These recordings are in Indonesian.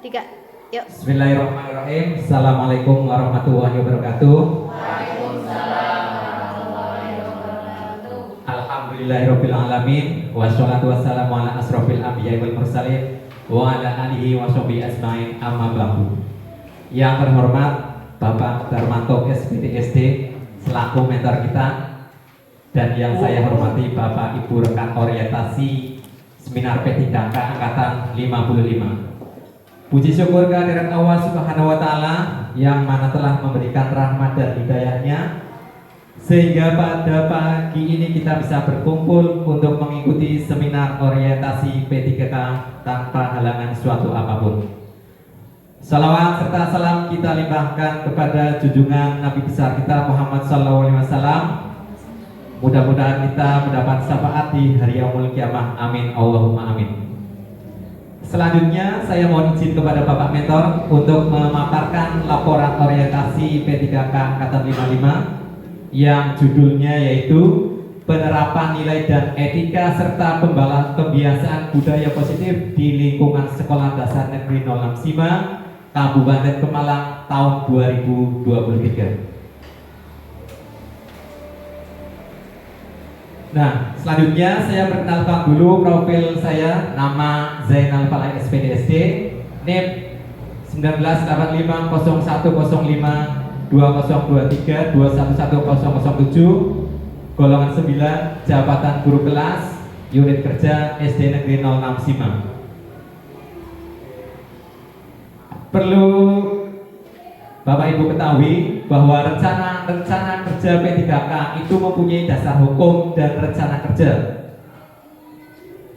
Tiga, yuk. Bismillahirrahmanirrahim. Assalamualaikum warahmatullahi wabarakatuh. Waalaikumsalam warahmatullahi wabarakatuh. Alhamdulillahirabbil alamin. Wassalatu wassalamu ala asrofil anbiya'i wal mursalin wa ala alihi wa sahbihi ajmain, amma ba'du. Yang terhormat Bapak Darmanto SPDSD selaku mentor kita, dan yang saya hormati Bapak Ibu rekan orientasi seminar P3K angkatan 55. Puji syukur kehadirat Allah Subhanahu wa Ta'ala yang mana telah memberikan rahmat dan hidayahnya sehingga pada pagi ini kita bisa berkumpul untuk mengikuti seminar orientasi P3K tanpa halangan suatu apapun. Salawat serta salam kita limpahkan kepada junjungan Nabi besar kita Muhammad SAW. Mudah-mudahan kita mendapat syafaat di hari yaumul kiamah. Amin Allahumma amin. Selanjutnya saya mohon izin kepada Bapak Mentor untuk memaparkan laporan orientasi P3K angkatan 55 yang judulnya yaitu penerapan nilai dan etika serta pembiasaan budaya positif di lingkungan Sekolah Dasar Negeri 06 Sima, Kabupaten Pemalang tahun 2023. Nah, selanjutnya saya perkenalkan dulu profil saya. Nama Zainal Falai SPDSD, NIM 198501012023211007, golongan 9, jabatan guru kelas, unit kerja SD Negeri 06 Sima. Perlu Bapak Ibu ketahui bahwa rencana kerja P3K itu mempunyai dasar hukum dan rencana kerja.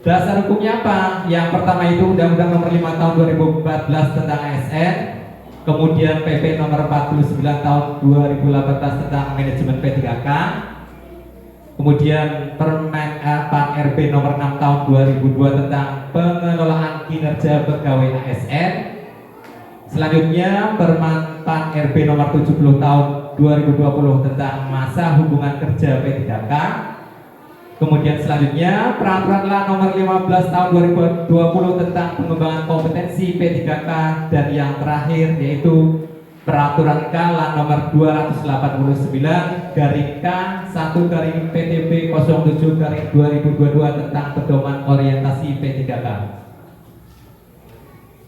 Dasar hukumnya apa? Yang pertama itu Undang-Undang Nomor 5 Tahun 2014 tentang ASN, kemudian PP Nomor 49 Tahun 2018 tentang manajemen P3K, kemudian Permen Pan RB Nomor 6 Tahun 2002 tentang pengelolaan kinerja pegawai ASN. Selanjutnya Permen Pan RB Nomor 70 Tahun 2020 tentang masa hubungan kerja P3K. Kemudian selanjutnya Peraturan LA Nomor 15 Tahun 2020 tentang pengembangan kompetensi P3K, dan yang terakhir yaitu Peraturan KLA Nomor 289 K 1 PTB 07 2022 tentang pedoman orientasi P3K.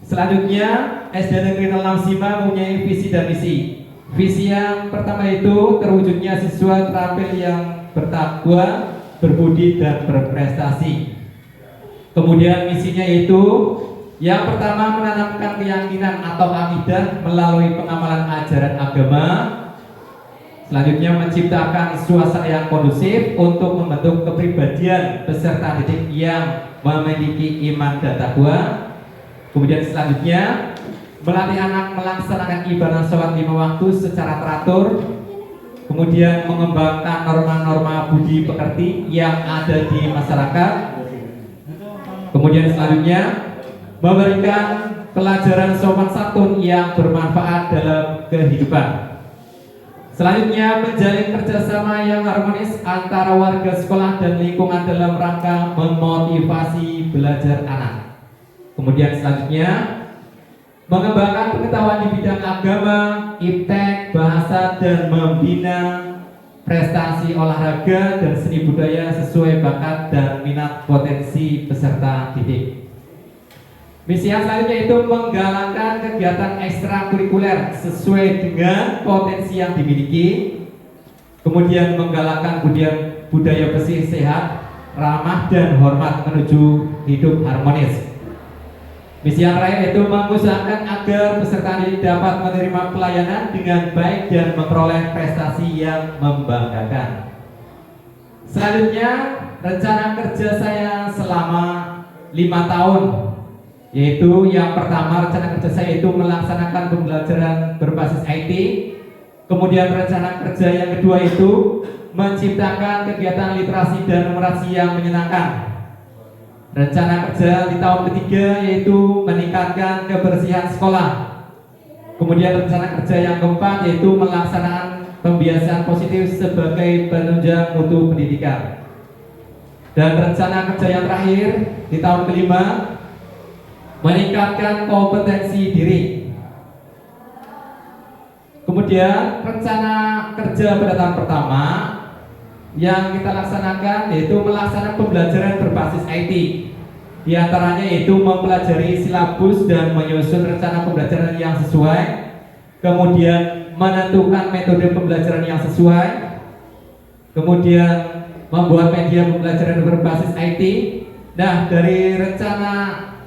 Selanjutnya, SD Negeri 06 Sima mempunyai visi dan misi. Visi yang pertama itu terwujudnya siswa terampil yang bertakwa, berbudi dan berprestasi. Kemudian misinya yaitu yang pertama menanamkan keyakinan atau akidah melalui pengamalan ajaran agama. Selanjutnya menciptakan suasana yang kondusif untuk membentuk kepribadian peserta didik yang memiliki iman dan takwa. Kemudian selanjutnya melatih anak melaksanakan ibadah sholat 5 waktu secara teratur. Kemudian mengembangkan norma-norma budi pekerti yang ada di masyarakat. Kemudian selanjutnya memberikan pelajaran sopan santun yang bermanfaat dalam kehidupan. Selanjutnya menjalin kerjasama yang harmonis antara warga sekolah dan lingkungan dalam rangka memotivasi belajar anak. Kemudian selanjutnya mengembangkan pengetahuan di bidang agama, iptek, bahasa, dan membina prestasi olahraga dan seni budaya sesuai bakat dan minat potensi peserta didik. Misi yang selanjutnya itu menggalakkan kegiatan ekstrakurikuler sesuai dengan potensi yang dimiliki. Kemudian menggalakkan budaya bersih, sehat, ramah, dan hormat menuju hidup harmonis. Misi yang terakhir itu mengusahakan agar peserta didik dapat menerima pelayanan dengan baik dan memperoleh prestasi yang membanggakan. Selanjutnya rencana kerja saya selama 5 tahun, yaitu yang pertama rencana kerja saya itu melaksanakan pembelajaran berbasis IT. Kemudian rencana kerja yang kedua itu menciptakan kegiatan literasi dan numerasi yang menyenangkan. Rencana kerja di tahun ketiga yaitu meningkatkan kebersihan sekolah. Kemudian rencana kerja yang keempat yaitu melaksanakan pembiasaan positif sebagai penunjang mutu pendidikan. Dan rencana kerja yang terakhir di tahun kelima meningkatkan kompetensi diri. Kemudian rencana kerja pada tahun pertama yang kita laksanakan yaitu melaksanakan pembelajaran berbasis IT. Di antaranya yaitu mempelajari silabus dan menyusun rencana pembelajaran yang sesuai, kemudian menentukan metode pembelajaran yang sesuai, kemudian membuat media pembelajaran berbasis IT. Nah, dari rencana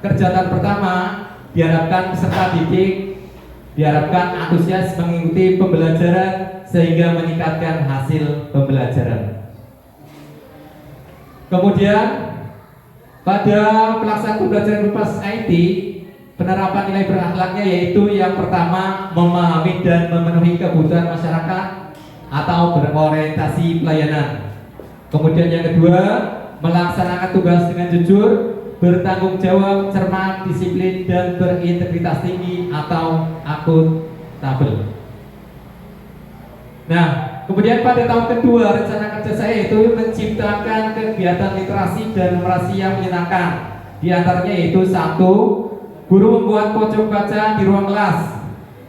kerja tahun pertama diharapkan peserta didik diharapkan antusias mengikuti pembelajaran sehingga meningkatkan hasil pembelajaran. Kemudian pada pelaksanaan pembelajaran berbasis IT, penerapan nilai berakhlaknya yaitu yang pertama memahami dan memenuhi kebutuhan masyarakat atau berorientasi pelayanan. Kemudian yang kedua, melaksanakan tugas dengan jujur, bertanggung jawab, cermat, disiplin, dan berintegritas tinggi atau akuntabel. Nah, kemudian pada tahun kedua rencana kerja saya itu menciptakan kegiatan literasi dan numerasi yang menyenangkan. Di antaranya yaitu satu, guru membuat pojok baca di ruang kelas.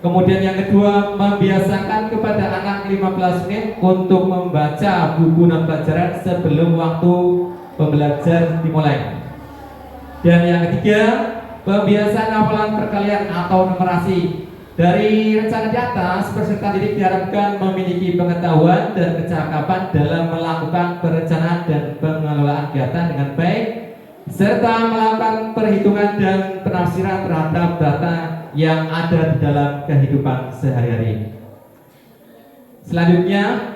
Kemudian yang kedua, membiasakan kepada anak 15 menit untuk membaca buku dan pelajaran sebelum waktu pembelajaran dimulai. Dan yang ketiga, pembiasaan hafalan perkalian atau numerasi. Dari rencana di atas, peserta didik diharapkan memiliki pengetahuan dan kecakapan dalam melakukan perencanaan dan pengelolaan kegiatan dengan baik, serta melakukan perhitungan dan penafsiran terhadap data yang ada di dalam kehidupan sehari-hari. Selanjutnya,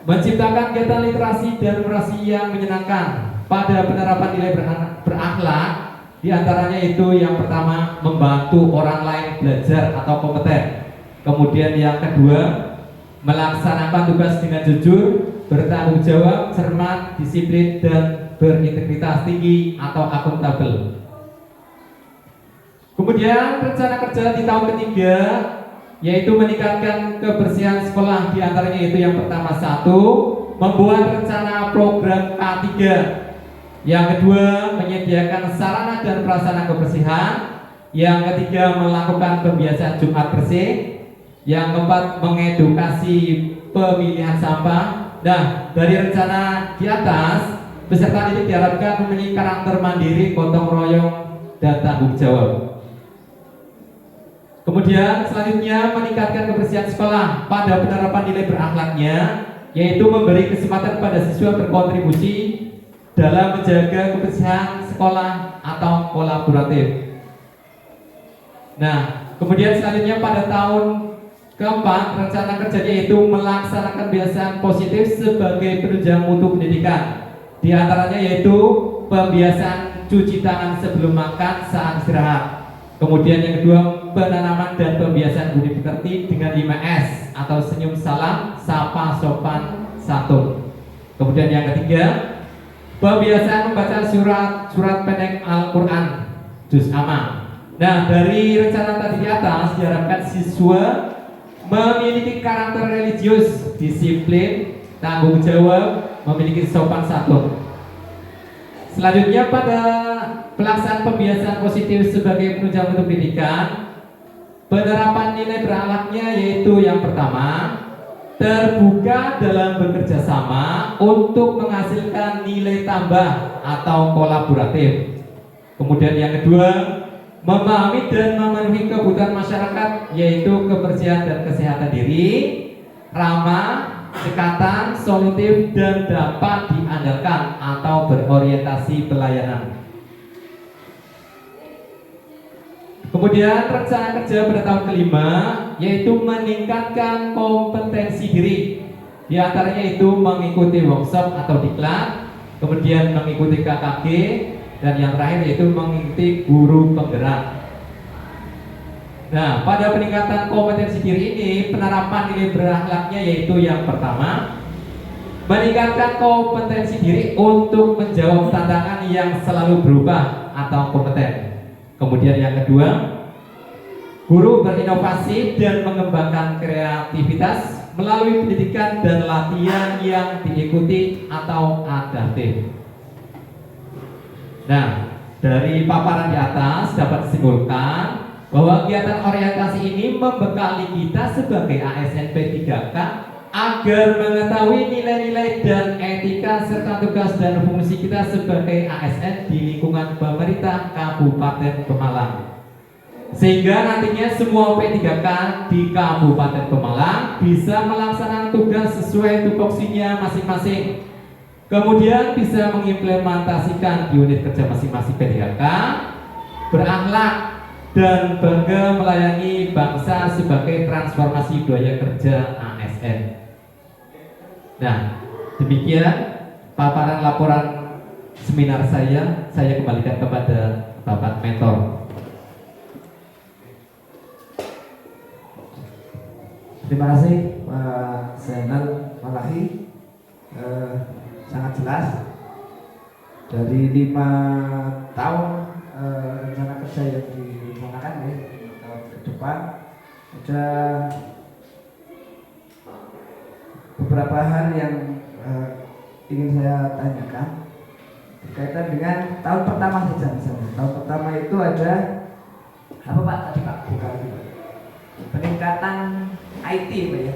menciptakan kegiatan literasi dan numerasi yang menyenangkan. Pada penerapan nilai berakhlak, di antaranya itu yang pertama membantu orang lain belajar atau kompeten. Kemudian yang kedua, melaksanakan tugas dengan jujur, bertanggung jawab, cermat, disiplin, dan berintegritas tinggi atau akuntabel. Kemudian rencana kerja di tahun ketiga yaitu meningkatkan kebersihan sekolah. Di antaranya itu yang pertama satu, membuat rencana program K3. Yang kedua, menyediakan sarana dan prasarana kebersihan. Yang ketiga, melakukan pembiasaan Jumat bersih. Yang keempat, mengedukasi pemilihan sampah. Nah, dari rencana di atas, peserta didik diharapkan memiliki karakter mandiri, gotong royong, dan tanggung jawab. Kemudian selanjutnya meningkatkan kebersihan sekolah. Pada penerapan nilai berakhlaknya, yaitu memberi kesempatan pada siswa berkontribusi dalam menjaga kebersihan sekolah atau kolaboratif. Nah, kemudian selanjutnya pada tahun keempat, rencana kerjanya yaitu melaksanakan kebiasaan positif sebagai penunjang mutu pendidikan. Di antaranya yaitu pembiasaan cuci tangan sebelum makan saat istirahat. Kemudian yang kedua, penanaman dan pembiasaan budi pekerti dengan 5S atau senyum, salam, sapa, sopan, santun. Kemudian yang ketiga, pembiasaan membaca surat pendek Al-Quran juz amma. Nah, dari rencana tadi di atas diharapkan siswa memiliki karakter religius, disiplin, tanggung jawab, memiliki sopan santun. Selanjutnya pada pelaksanaan pembiasaan positif sebagai penunjang mutu pendidikan, penerapan nilai berakhlaknya yaitu yang pertama, terbuka dalam bekerja sama untuk menghasilkan nilai tambah atau kolaboratif. Kemudian yang kedua, memahami dan memenuhi kebutuhan masyarakat yaitu kebersihan dan kesehatan diri, ramah, dekatan, solutif, dan dapat diandalkan atau berorientasi pelayanan. Kemudian rencana kerja pada tahun kelima yaitu meningkatkan kompetensi diri. Di antaranya itu mengikuti workshop atau diklat, kemudian mengikuti KKG, dan yang terakhir yaitu mengikuti guru penggerak. Nah, pada peningkatan kompetensi diri ini, penerapan nilai berakhlaknya yaitu yang pertama, meningkatkan kompetensi diri untuk menjawab tantangan yang selalu berubah atau kompeten. Kemudian yang kedua, guru berinovasi dan mengembangkan kreativitas melalui pendidikan dan latihan yang diikuti atau adaptif. Nah, Dari paparan di atas dapat disimpulkan bahwa kegiatan orientasi ini membekali kita sebagai ASN P3K agar mengetahui nilai-nilai dan etika serta tugas dan fungsi kita sebagai ASN di lingkungan pemerintah Kabupaten Pemalang. Sehingga nantinya semua P3K di Kabupaten Pemalang bisa melaksanakan tugas sesuai tupoksinya masing-masing. Kemudian bisa mengimplementasikan di unit kerja masing-masing P3K, berakhlak dan bangga melayani bangsa sebagai transformasi budaya kerja ASN. Nah, demikian paparan laporan seminar saya kembalikan kepada Bapak Mentor. Terima kasih Pak Zainal Malahi, sangat jelas. Dari 5 tahun rencana kerja yang direncanakan ya, 5 tahun ke depan, ada beberapa hal yang ingin saya tanyakan berkaitan dengan tahun pertama saja. Misalnya tahun pertama itu ada apa Pak tadi Pak? Bukan peningkatan IT Pak ya.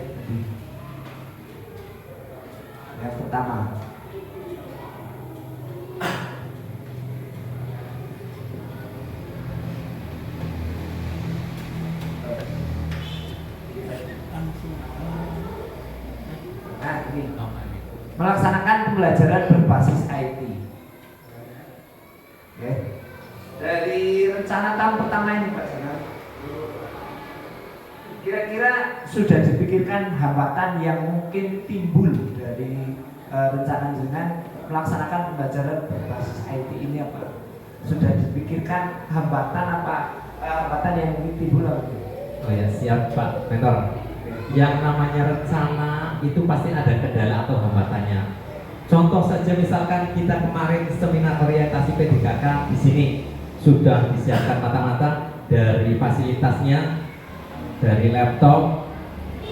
Yang pertama. Nah, ini melaksanakan pembelajaran berbasis IT. Oke. Dari rencana tahun pertama ini Pak Zainal, kira-kira sudah dipikirkan hambatan yang mungkin timbul dari rencana dengan melaksanakan pembelajaran berbasis IT ini apa? Sudah dipikirkan hambatan yang mungkin timbul apa? Oh ya, siap Pak Mentor. Yang namanya rencana itu pasti ada kendala atau hambatannya. Contoh saja misalkan kita kemarin seminar orientasi P3K di sini sudah disiapkan mata-mata dari fasilitasnya, dari laptop,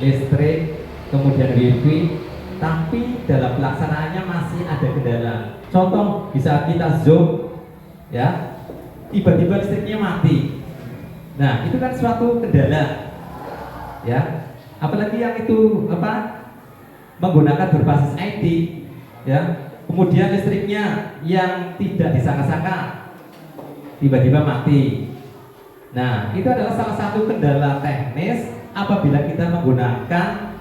listrik, kemudian wifi, tapi dalam pelaksanaannya masih ada kendala. Contoh bisa kita zoom, ya, tiba-tiba listriknya mati. Nah, itu kan suatu kendala, ya. Apalagi yang itu menggunakan berbasis IT, ya. Kemudian listriknya yang tidak disangka-sangka tiba-tiba mati. Nah, itu adalah salah satu kendala teknis apabila kita menggunakan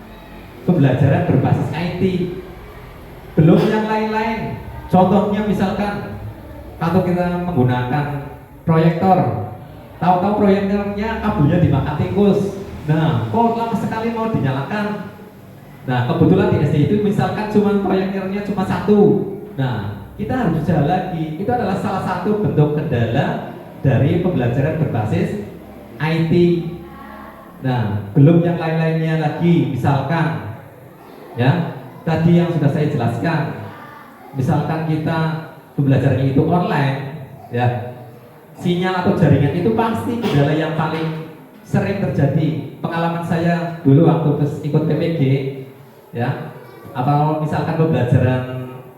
pembelajaran berbasis IT. Belum yang lain-lain. Contohnya misalkan kalau kita menggunakan proyektor, tahu-tahu proyektornya kabelnya dimakan tikus. Nah, kok lama sekali mau dinyalakan. Nah, kebetulan di SD itu misalkan cuma proyektornya cuma 1. Nah, kita harus jalan lagi. Itu adalah salah satu bentuk kendala dari pembelajaran berbasis IT. Nah, belum yang lain-lainnya lagi, misalkan ya, tadi yang sudah saya jelaskan. Misalkan kita pembelajarannya itu online, ya. Sinyal atau jaringan itu pasti kendala yang paling sering terjadi. Pengalaman saya dulu waktu ikut PPG, ya, atau misalkan pembelajaran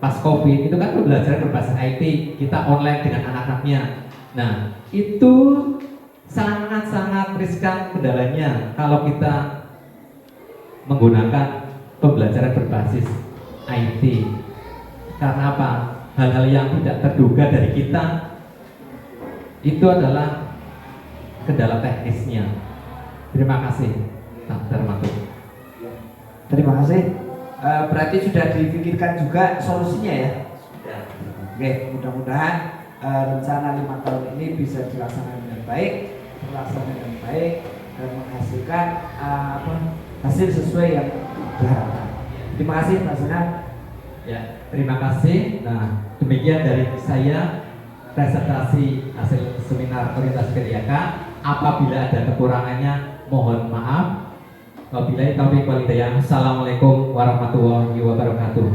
pas COVID itu kan pembelajaran berbasis IT, kita online dengan anak-anaknya. Nah, itu sangat-sangat riskan kendalanya kalau kita menggunakan pembelajaran berbasis IT. Karena apa? Hal-hal yang tidak terduga dari kita itu adalah kendala teknisnya. Terima kasih, Pak Darmato. Terima kasih. Berarti sudah dipikirkan juga solusinya ya? Sudah. Oke, mudah-mudahan rencana 5 tahun ini bisa dilaksanakan dengan baik, dan menghasilkan hasil sesuai yang diharapkan. Terima kasih Pak Zainal. Ya, terima kasih. Nah, demikian dari saya presentasi hasil seminar orientasi P3K. Apabila ada kekurangannya, mohon maaf. Wabillahi taufiq wal hidayah. Assalamualaikum warahmatullahi wabarakatuh.